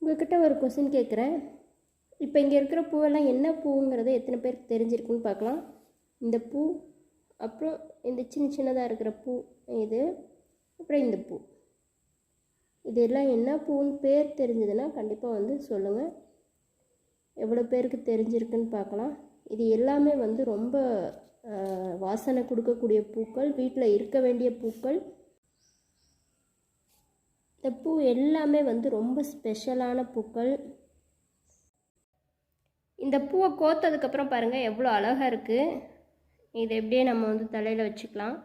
உங்கள்கிட்ட ஒரு கொஸ்டின் கேட்குறேன். இப்போ இங்கே இருக்கிற பூவெல்லாம் என்ன பூங்கிறத எத்தனை பேருக்கு தெரிஞ்சிருக்குன்னு பார்க்கலாம். இந்த பூ, அப்புறம் இந்த சின்ன சின்னதாக இருக்கிற பூ இது, அப்புறம் இந்த பூ, இதெல்லாம் என்ன பூன்னு பேர் தெரிஞ்சதுன்னா கண்டிப்பாக வந்து சொல்லுங்கள். எவ்வளோ பேருக்கு தெரிஞ்சிருக்குன்னு பார்க்கலாம். இது எல்லாமே வந்து ரொம்ப வாசனை கொடுக்கக்கூடிய பூக்கள், வீட்டில் இருக்க வேண்டிய பூக்கள். இந்த பூ எல்லாமே வந்து ரொம்ப ஸ்பெஷலான பூக்கள். இந்த பூவை கோத்ததுக்கப்புறம் பாருங்கள் எவ்வளோ அழகாக இருக்குது. இதை எப்படியே நம்ம வந்து தலையில் வச்சுக்கலாம்.